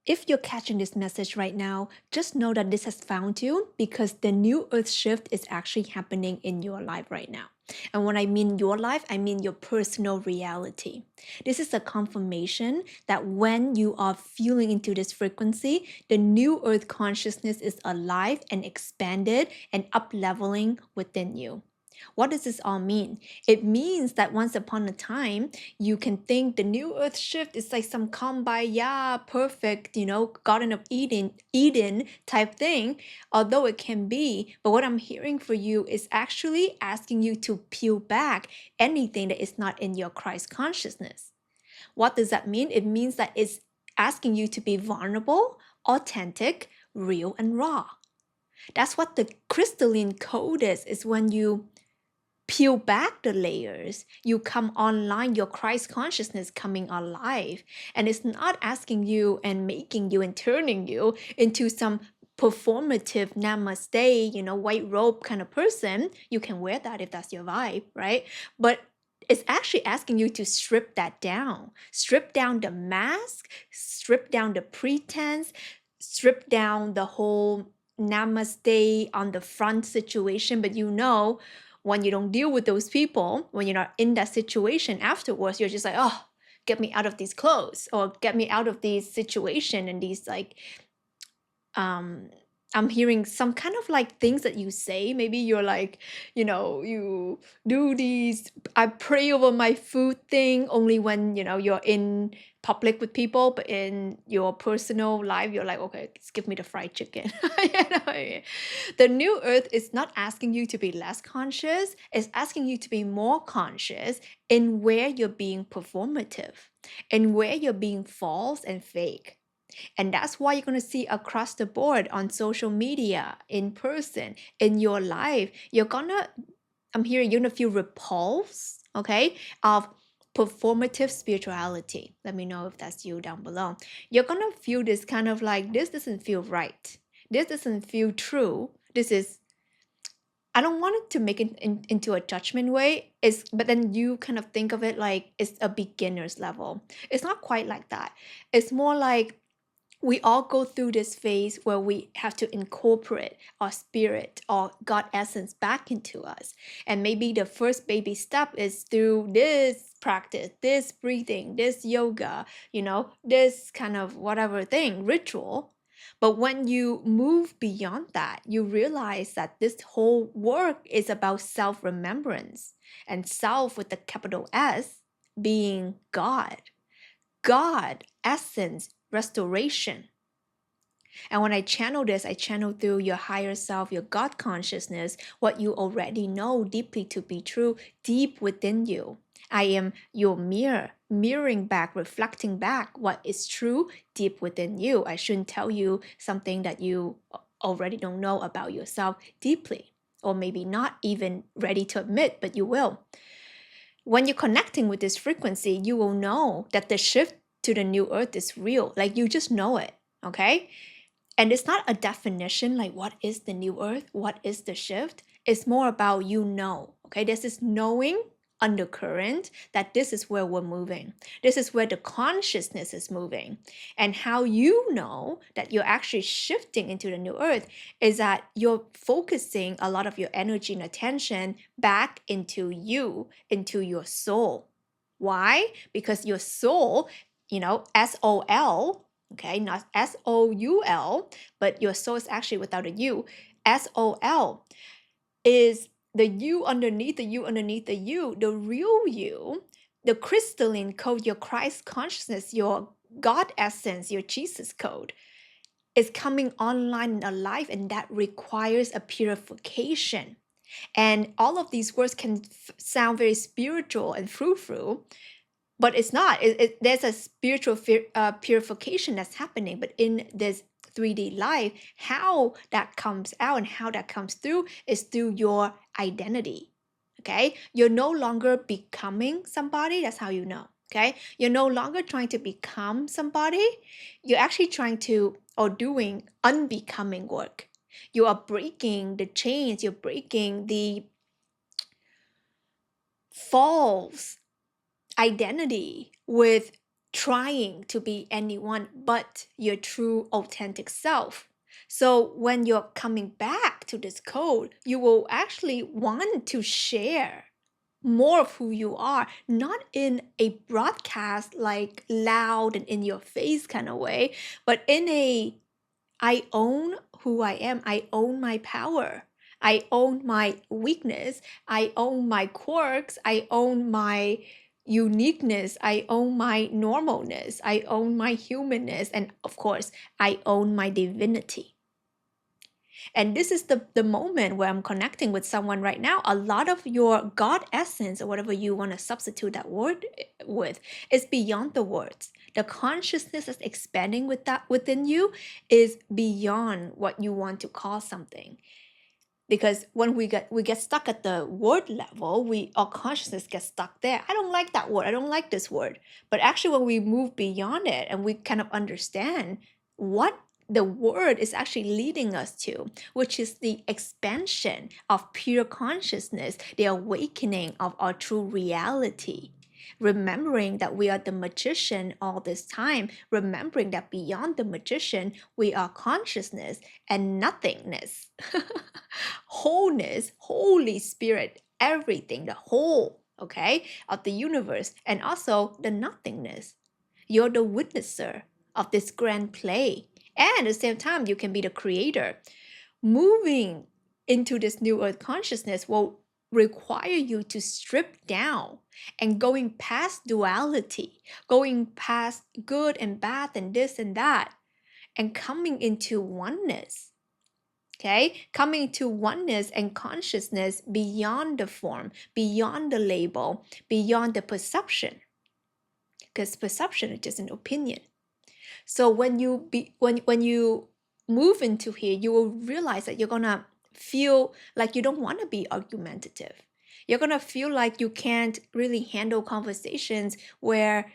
If you're catching this message right now, just know that this has found you because the new earth shift is actually happening in your life right now. And when I mean your life, I mean your personal reality. This is a confirmation that when you are feeling into this frequency, the new earth consciousness is alive and expanded and up leveling within you. What does this all mean? It means that once upon a time, you can think the new earth shift is like some kumbaya, perfect, Garden of Eden type thing, although it can be. But what I'm hearing for you is actually asking you to peel back anything that is not in your Christ consciousness. What does that mean? It means that it's asking you to be vulnerable, authentic, real, and raw. That's what the crystalline code is when you peel back the layers, you come online, your Christ consciousness coming alive. And it's not asking you and making you and turning you into some performative namaste, white robe kind of person. You can wear that if that's your vibe, right? But it's actually asking you to strip that down. Strip down the mask, strip down the pretense, strip down the whole namaste on the front situation. But when you don't deal with those people, when you're not in that situation afterwards, you're just like, oh, get me out of these clothes or get me out of these situation and these um I'm hearing some kind of like things that you say. Maybe you're like, you do these I pray over my food thing only when, you're in public with people, but in your personal life, you're like, okay, just give me the fried chicken. Yeah. The new earth is not asking you to be less conscious, it's asking you to be more conscious in where you're being performative, in where you're being false and fake. And that's why you're going to see across the board on social media, in person, in your life, I'm hearing you're going to feel repulse, okay, of performative spirituality. Let me know if that's you down below. You're going to feel this kind of like, this doesn't feel right. This doesn't feel true. I don't want it to make it into a judgment way. But then you kind of think of it like it's a beginner's level. It's not quite like that. It's more like we all go through this phase where we have to incorporate our spirit or God essence back into us. And maybe the first baby step is through this practice, this breathing, this yoga, this kind of whatever thing, ritual. But when you move beyond that, you realize that this whole work is about self remembrance and self with the capital S being God. God, essence, restoration. And when I channel this, I channel through your higher self, your God consciousness, what you already know deeply to be true, deep within you. I am your mirror, mirroring back, reflecting back what is true deep within you. I shouldn't tell you something that you already don't know about yourself deeply, or maybe not even ready to admit, but you will. When you're connecting with this frequency, you will know that the shift to the new earth is real. Like you just know it, okay? And it's not a definition like what is the new earth, what is the shift. It's more about okay? There's this knowing undercurrent that this is where we're moving. This is where the consciousness is moving. And how you know that you're actually shifting into the new earth is that you're focusing a lot of your energy and attention back into you, into your soul. Why? Because your soul, SOL, okay, not SOUL, but your soul is actually without a U. SOL is the you underneath the you underneath the you, the real you, the crystalline code, your Christ consciousness, your God essence, your Jesus code is coming online and alive, and that requires a purification. And all of these words can sound very spiritual and frou-frou, but it's not. There's a spiritual purification that's happening, but in this 3D life, how that comes out and how that comes through is through your identity. Okay, you're no longer becoming somebody. That's how you know. Okay, you're no longer trying to become somebody. You're actually trying to or doing unbecoming work. You are breaking the chains. You're breaking the false identity with trying to be anyone but your true authentic self. So when you're coming back to this code, you will actually want to share more of who you are, not in a broadcast like loud and in your face kind of way, but in a I own who I am. I own my power. I own my weakness. I own my quirks. I own my uniqueness. I own my normalness. I own my humanness. And of course, I own my divinity. And this is the moment where I'm connecting with someone right now. A lot of your God essence, or whatever you want to substitute that word with, is beyond the words. The consciousness that's expanding with that within you is beyond what you want to call something. Because when we get stuck at the word level, our consciousness gets stuck there. I don't like that word. I don't like this word. But actually, when we move beyond it and we kind of understand what the word is actually leading us to, which is the expansion of pure consciousness, the awakening of our true reality. Remembering that we are the magician all this time, remembering that beyond the magician, we are consciousness and nothingness. Wholeness, Holy Spirit, everything, the whole, okay, of the universe, and also the nothingness. You're the witnesser of this grand play. And at the same time, you can be the creator. Moving into this new earth consciousness will require you to strip down and going past duality, going past good and bad and this and that, and coming into oneness. Okay, coming to oneness and consciousness beyond the form, beyond the label, beyond the perception. Because perception is just an opinion. So when you move into here, you will realize that you're gonna feel like you don't want to be argumentative. You're gonna feel like you can't really handle conversations where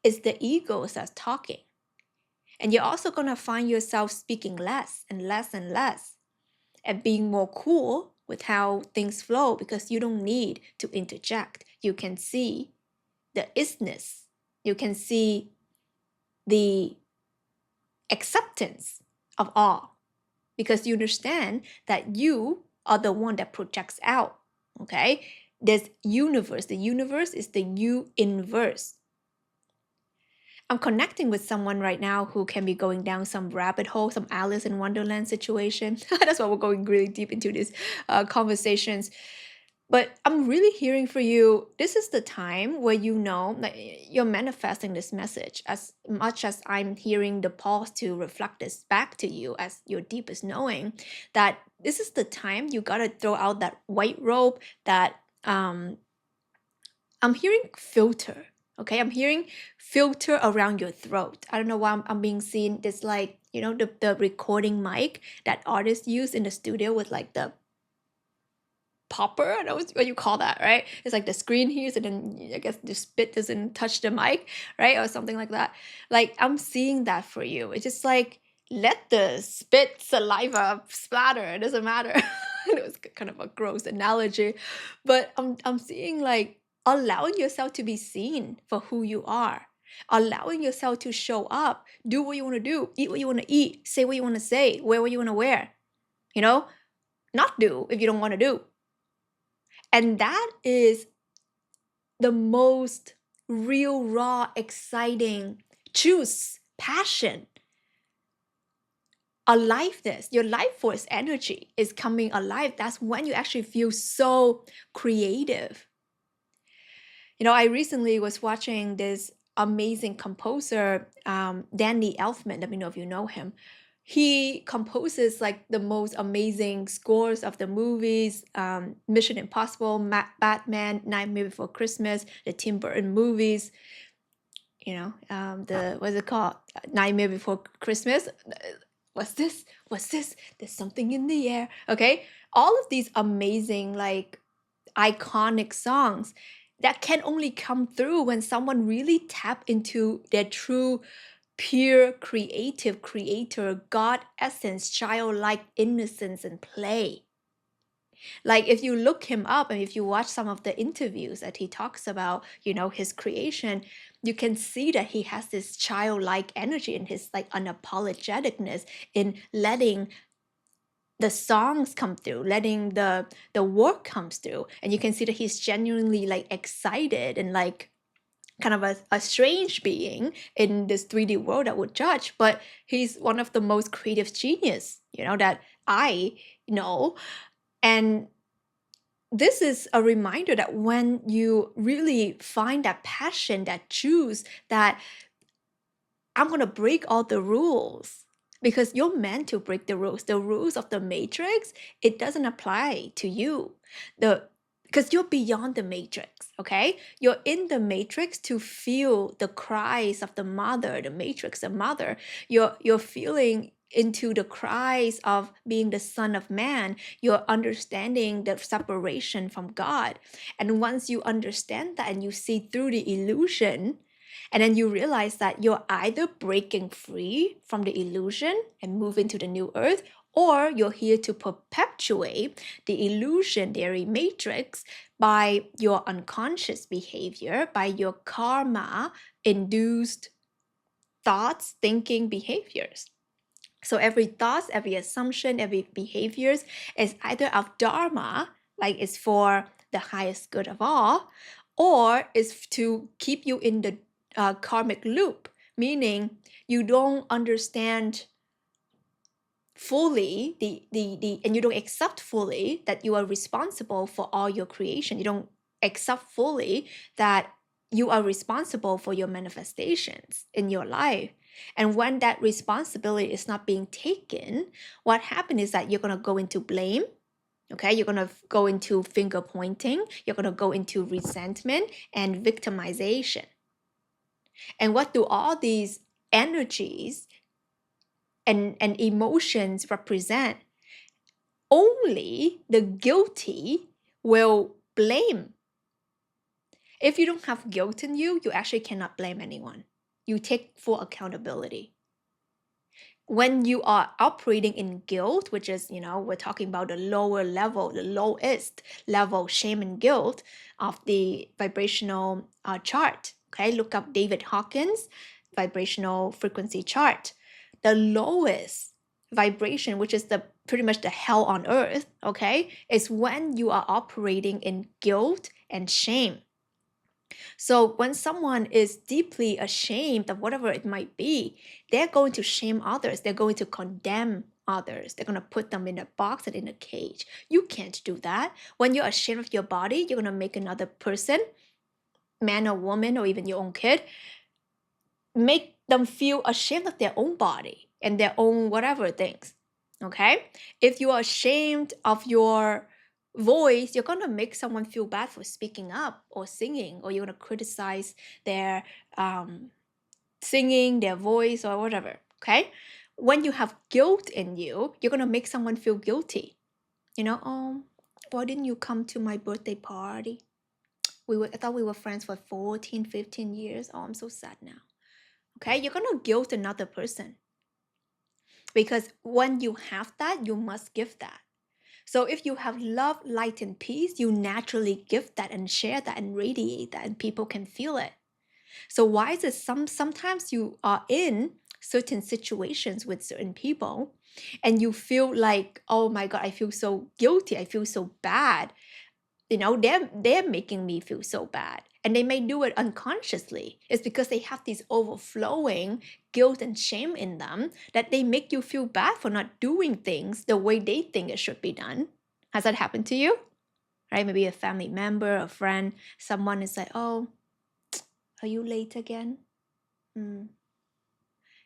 it's the ego that's talking. And you're also gonna find yourself speaking less and less and less, and being more cool with how things flow because you don't need to interject. You can see the isness. You can see the acceptance of all because you understand that you are the one that projects out. Okay? There's universe. The universe is the you inverse. I'm connecting with someone right now who can be going down some rabbit hole, some Alice in Wonderland situation. That's why we're going really deep into these conversations. But I'm really hearing for you, this is the time where you know that you're manifesting this message as much as I'm hearing the pause to reflect this back to you as your deepest knowing, that this is the time you got to throw out that white robe, that I'm hearing filter. Okay, I'm hearing filter around your throat. I don't know why I'm being seen. It's like, the recording mic that artists use in the studio with like the popper. I know what you call that, right? It's like the screen here, so then I guess the spit doesn't touch the mic, right? Or something like that. Like, I'm seeing that for you. It's just like, let the spit, saliva splatter. It doesn't matter. It was kind of a gross analogy. But I'm seeing like allowing yourself to be seen for who you are. Allowing yourself to show up, do what you want to do, eat what you want to eat, say what you want to say, wear what you want to wear. Not do if you don't want to do. And that is the most real, raw, exciting juice, passion, aliveness. Your life force energy is coming alive. That's when you actually feel so creative. I recently was watching this amazing composer, Danny Elfman. Let me know if you know him. He composes like the most amazing scores of the movies, Mission Impossible, Batman, Nightmare Before Christmas, the Tim Burton movies. What's it called? Nightmare Before Christmas. What's this? There's something in the air. Okay, all of these amazing, like, iconic songs that can only come through when someone really tap into their true pure creative creator God essence, childlike innocence and play. Like if you look him up and if you watch some of the interviews that he talks about, his creation, you can see that he has this childlike energy and his like unapologeticness in letting the songs come through, letting the work comes through. And you can see that he's genuinely like excited and like kind of a strange being in this 3D world that would judge, but he's one of the most creative genius, that I know. And this is a reminder that when you really find that passion, that choose that I'm going to break all the rules, because you're meant to break the rules. The rules of the matrix, it doesn't apply to you. Because you're beyond the matrix, okay? You're in the matrix to feel the cries of the mother, the matrix, the mother. You're feeling into the cries of being the son of man. You're understanding the separation from God. And once you understand that and you see through the illusion, and then you realize that you're either breaking free from the illusion and move into the new earth, or you're here to perpetuate the illusionary matrix by your unconscious behavior, by your karma induced thoughts, thinking, behaviors. So every thought, every assumption, every behaviors is either of dharma, like it's for the highest good of all, or is to keep you in the karmic loop, meaning you don't understand fully and you don't accept fully that you are responsible for all your creation. You don't accept fully that you are responsible for your manifestations in your life. And when that responsibility is not being taken, what happens is that you're going to go into blame. Okay, you're going to go into finger pointing, you're going to go into resentment and victimization. And what do all these energies and emotions represent? Only the guilty will blame. If you don't have guilt in you, you actually cannot blame anyone. You take full accountability. When you are operating in guilt, which is, we're talking about the lower level, the lowest level shame and guilt of the vibrational chart. Okay, look up David Hawkins vibrational frequency chart. The lowest vibration, which is the pretty much the hell on earth, okay, is when you are operating in guilt and shame. So when someone is deeply ashamed of whatever it might be, they're going to shame others. They're going to condemn others. They're going to put them in a box and in a cage. You can't do that. When you're ashamed of your body, you're going to make another person, man or woman, or even your own kid, make them feel ashamed of their own body and their own whatever things. Okay? If you are ashamed of your voice, you're going to make someone feel bad for speaking up or singing, or you're going to criticize their singing, their voice, or whatever. Okay? When you have guilt in you, you're going to make someone feel guilty. Oh, why didn't you come to my birthday party? I thought we were friends for 14, 15 years. Oh, I'm so sad now. Okay? You're going to guilt another person. Because when you have that, you must give that. So if you have love, light, and peace, you naturally give that and share that and radiate that, and people can feel it. So why is it sometimes you are in certain situations with certain people and you feel like, oh my God, I feel so guilty, I feel so bad. They're making me feel so bad. And they may do it unconsciously. It's because they have this overflowing guilt and shame in them that they make you feel bad for not doing things the way they think it should be done. Has that happened to you? Right? Maybe a family member, a friend, someone is like, oh, are you late again?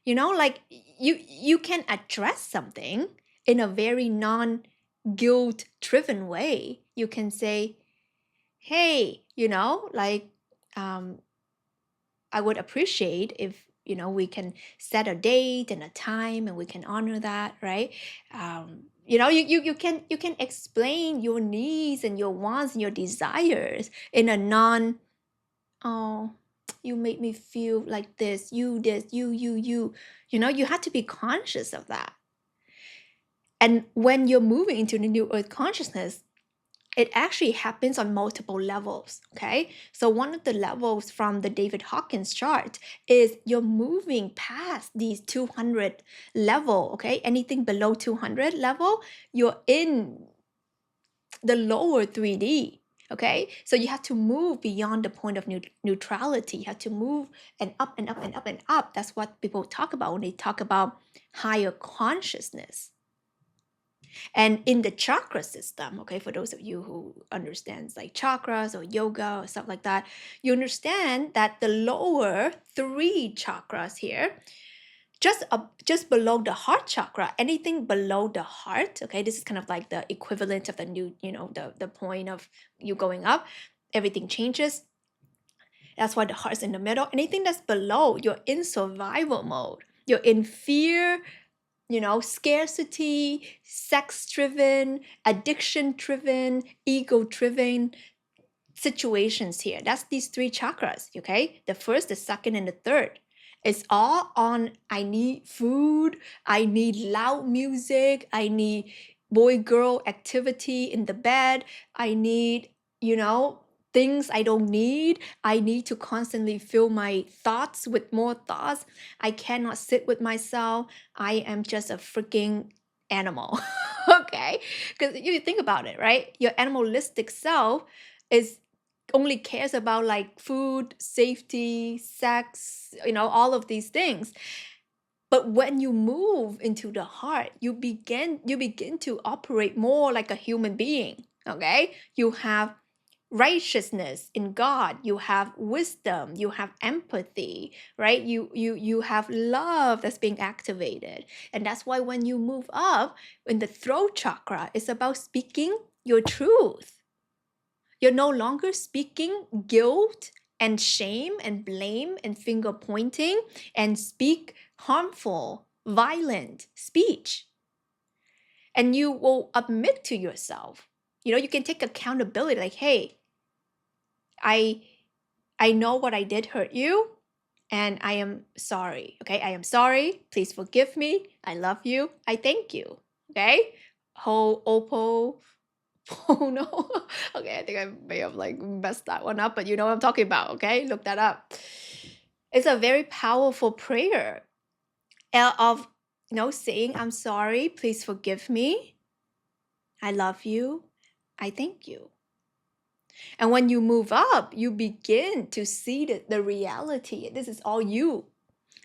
Like you can address something in a very non-guilt driven way. You can say, hey, I would appreciate if we can set a date and a time and we can honor that, right? You can explain your needs and your wants and your desires in a non, oh, you made me feel like this, you you have to be conscious of that. And when you're moving into the new earth consciousness, it actually happens on multiple levels, okay? So one of the levels from the David Hawkins chart is you're moving past these 200 level, okay? Anything below 200 level, you're in the lower 3D. Okay, so you have to move beyond the point of neutrality. You have to move and up and up and up and up. That's what people talk about when they talk about higher consciousness. And in the chakra system, okay, for those of you who understands like chakras or yoga or stuff like that, you understand that the lower 3 chakras here, just below the heart chakra, anything below the heart, okay, this is kind of like the equivalent of the new, the point of you going up, everything changes. That's why the heart's in the middle. Anything that's below, you're in survival mode. You're in fear, scarcity, sex-driven, addiction-driven, ego-driven situations here. That's these 3 chakras, okay? The first, the second, and the third. It's all on I need food, I need loud music, I need boy-girl activity in the bed, I need, things I don't need. I need to constantly fill my thoughts with more thoughts. I cannot sit with myself. I am just a freaking animal. Okay? Because you think about it, right? Your animalistic self is only cares about like food, safety, sex, all of these things. But when you move into the heart, you begin to operate more like a human being. Okay? You have righteousness in God, you have wisdom, you have empathy, right? You have love that's being activated. And that's why when you move up in the throat chakra, it's about speaking your truth. You're no longer speaking guilt and shame and blame and finger pointing and speak harmful, violent speech. And you will admit to yourself, you can take accountability, like, hey, I know what I did hurt you, and I am sorry. Okay, I am sorry. Please forgive me. I love you. I thank you. Okay, Ho'oponopono. Oh no. Okay, I think I may have like messed that one up, but you know what I'm talking about. Okay, look that up. It's a very powerful prayer of saying I'm sorry. Please forgive me. I love you. I thank you. And when you move up, you begin to see the reality. This is all you.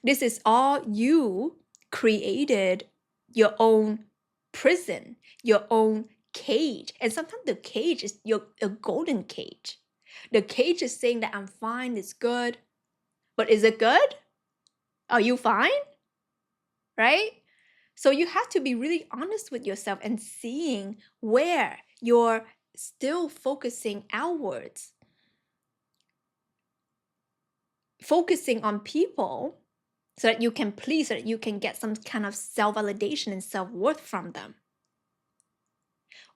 This is all you created your own prison, your own cage. And sometimes the cage is a golden cage. The cage is saying that I'm fine, it's good. But is it good? Are you fine? Right? So you have to be really honest with yourself and seeing where you're still focusing outwards, focusing on people so that you can please, so that you can get some kind of self-validation and self-worth from them.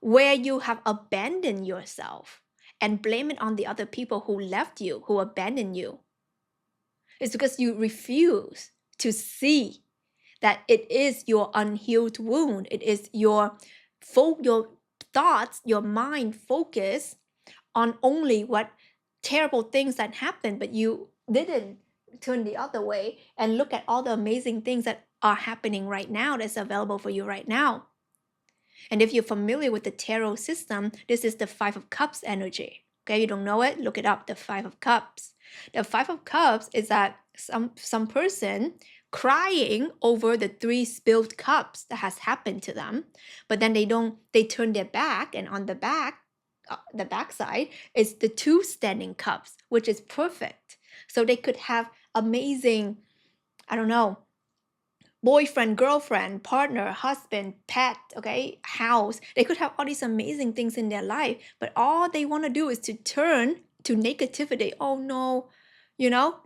Where you have abandoned yourself and blame it on the other people who left you, who abandoned you. It's because you refuse to see that it is your unhealed wound. It is your thoughts, your mind focus on only what terrible things that happened, but you didn't turn the other way and look at all the amazing things that are happening right now that's available for you right now. And if you're familiar with the tarot system, this is the 5 of Cups energy. Okay, you don't know it? Look it up, the 5 of Cups. The 5 of Cups is that some person crying over the 3 spilled cups that has happened to them, but then they turn their back, and on the backside is the 2 standing cups, which is perfect. So they could have amazing, I don't know, boyfriend, girlfriend, partner, husband, pet, okay, house. They could have all these amazing things in their life, but all they want to do is to turn to negativity. Oh no,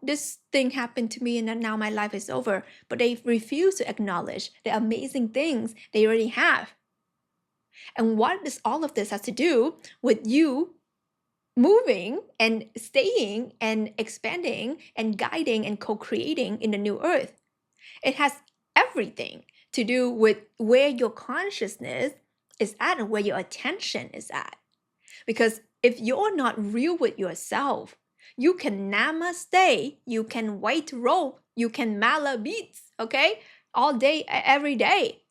this thing happened to me and then now my life is over. But they refuse to acknowledge the amazing things they already have. And what does all of this has to do with you moving and staying and expanding and guiding and co-creating in the new earth? It has everything to do with where your consciousness is at and where your attention is at. Because if you're not real with yourself, you can namaste, you can white robe, you can mala beads, okay? All day, every day.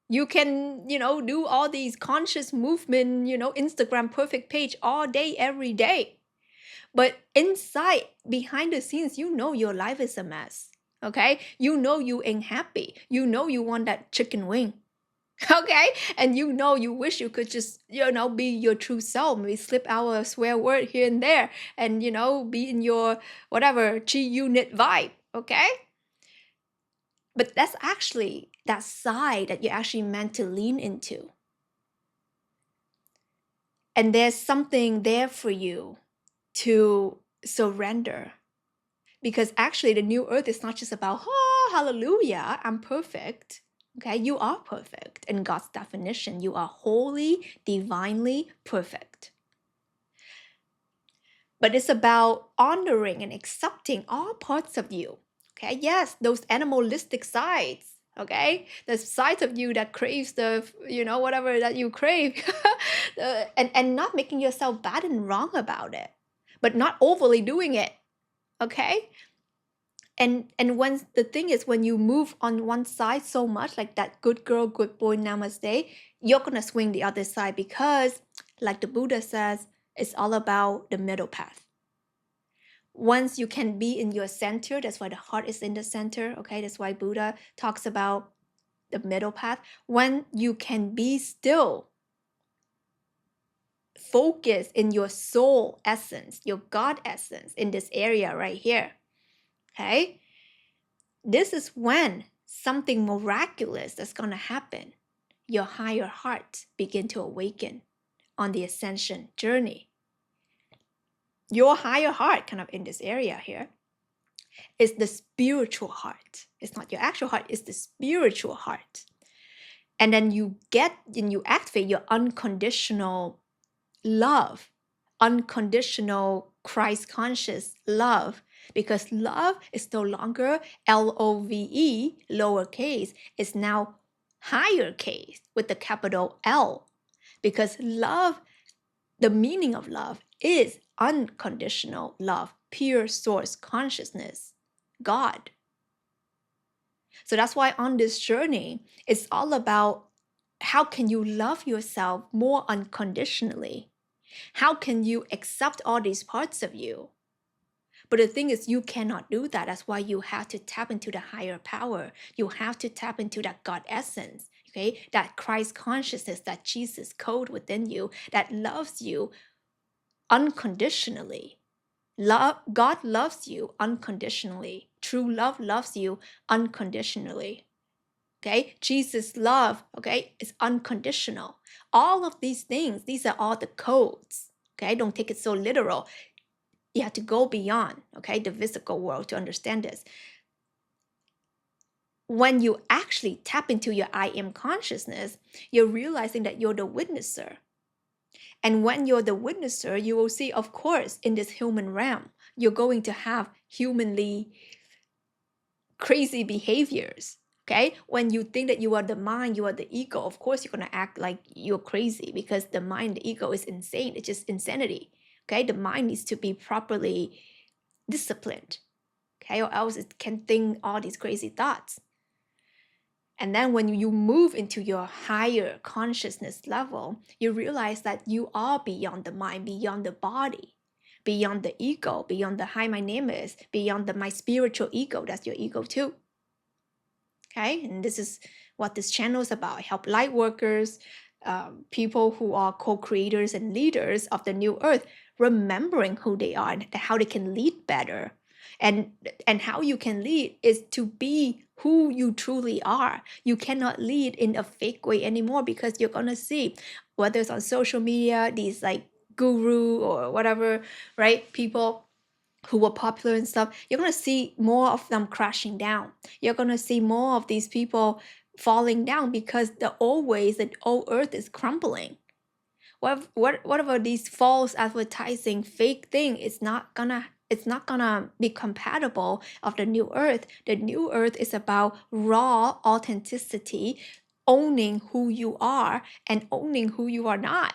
You can, do all these conscious movement, Instagram perfect page all day, every day. But inside, behind the scenes, your life is a mess, okay? You ain't happy. You want that chicken wing. Okay, and you wish you could just be your true self, maybe slip out a swear word here and there, and be in your whatever Chi unit vibe. Okay, but that's actually that side that you're actually meant to lean into, and there's something there for you to surrender, because actually the new earth is not just about, oh hallelujah, I'm perfect. Okay, you are perfect. In God's definition, you are holy, divinely perfect. But it's about honoring and accepting all parts of you. Okay, yes, those animalistic sides. Okay, the sides of you that craves the, whatever that you crave, and not making yourself bad and wrong about it, but not overly doing it. Okay, and when the thing is, when you move on one side so much, like that good girl, good boy, namaste, you're gonna swing the other side, because like the Buddha says, it's all about the middle path. Once you can be in your center, that's why the heart is in the center. Okay, that's why Buddha talks about the middle path. When you can be still, focus in your soul essence, your God essence, in this area right here. Okay, this is when something miraculous is going to happen. Your higher heart begin to awaken on the ascension journey. Your higher heart, kind of in this area here, is the spiritual heart. It's not your actual heart, it's the spiritual heart. And then you activate your unconditional love, unconditional Christ conscious love, because love is no longer LOVE, lowercase, it's now higher case with the capital L, because love, the meaning of love is unconditional love, pure source consciousness, God. So that's why on this journey, it's all about how can you love yourself more unconditionally? How can you accept all these parts of you? But the thing is, you cannot do that. That's why you have to tap into the higher power. You have to tap into that God essence, okay? That Christ consciousness, that Jesus code within you that loves you unconditionally. God loves you unconditionally. True love loves you unconditionally. Okay, Jesus' love, okay, is unconditional. All of these things, these are all the codes. Okay, don't take it so literal. You have to go beyond, okay, the physical world to understand this. When you actually tap into your I am consciousness, you're realizing that you're the witnesser. And when you're the witnesser, you will see, of course, in this human realm, you're going to have humanly crazy behaviors. Okay, when you think that you are the mind, you are the ego, of course you're going to act like you're crazy, because the mind, the ego is insane. It's just insanity. Okay, the mind needs to be properly disciplined. Okay, or else it can think all these crazy thoughts. And then when you move into your higher consciousness level, you realize that you are beyond the mind, beyond the body, beyond the ego, beyond the hi, my name is, beyond my spiritual ego. That's your ego too. Okay, and this is what this channel is about. I help light workers, people who are co-creators and leaders of the new earth, remembering who they are and how they can lead better. And how you can lead is to be who you truly are. You cannot lead in a fake way anymore, because you're gonna see, whether it's on social media, these like guru or whatever, right? People who were popular and stuff, you're going to see more of them crashing down. You're going to see more of these people falling down, because the old ways, the old earth is crumbling. Whatever these false advertising fake thing, it's not gonna be compatible of the new earth. The new earth is about raw authenticity, owning who you are and owning who you are not.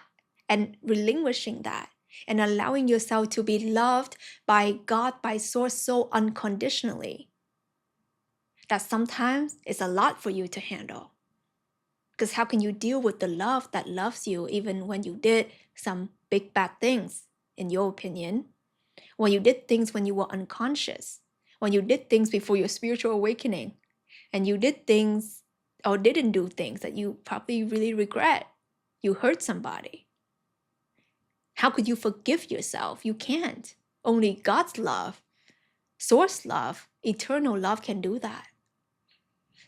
and relinquishing that and allowing yourself to be loved by God, by Source so unconditionally that sometimes it's a lot for you to handle. Because how can you deal with the love that loves you even when you did some big bad things, in your opinion? When you did things when you were unconscious, when you did things before your spiritual awakening, and you did things or didn't do things that you probably really regret. You hurt somebody. How could you forgive yourself? You can't. Only God's love, source love, eternal love can do that.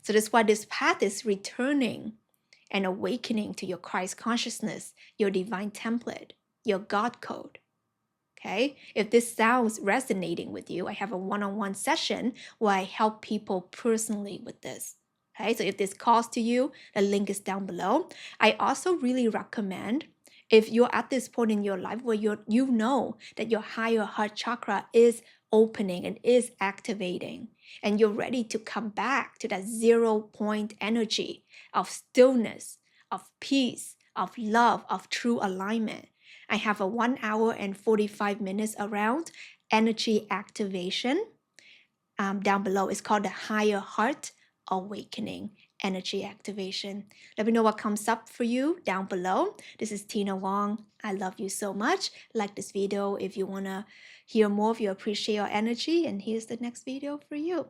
So that's why this path is returning and awakening to your Christ consciousness, your divine template, your God code. Okay, if this sounds resonating with you, I have a one-on-one session where I help people personally with this. Okay, so if this calls to you, the link is down below. I also really recommend, if you're at this point in your life where you know that your higher heart chakra is opening and is activating, and you're ready to come back to that 0 point energy of stillness, of peace, of love, of true alignment, I have a 1 hour and 45 minutes around energy activation. Down below, it's called the Higher Heart Awakening Energy Activation. Let me know what comes up for you down below. This is Tina Wong. I love you so much. Like this video if you want to hear more, if you appreciate your energy. And here's the next video for you.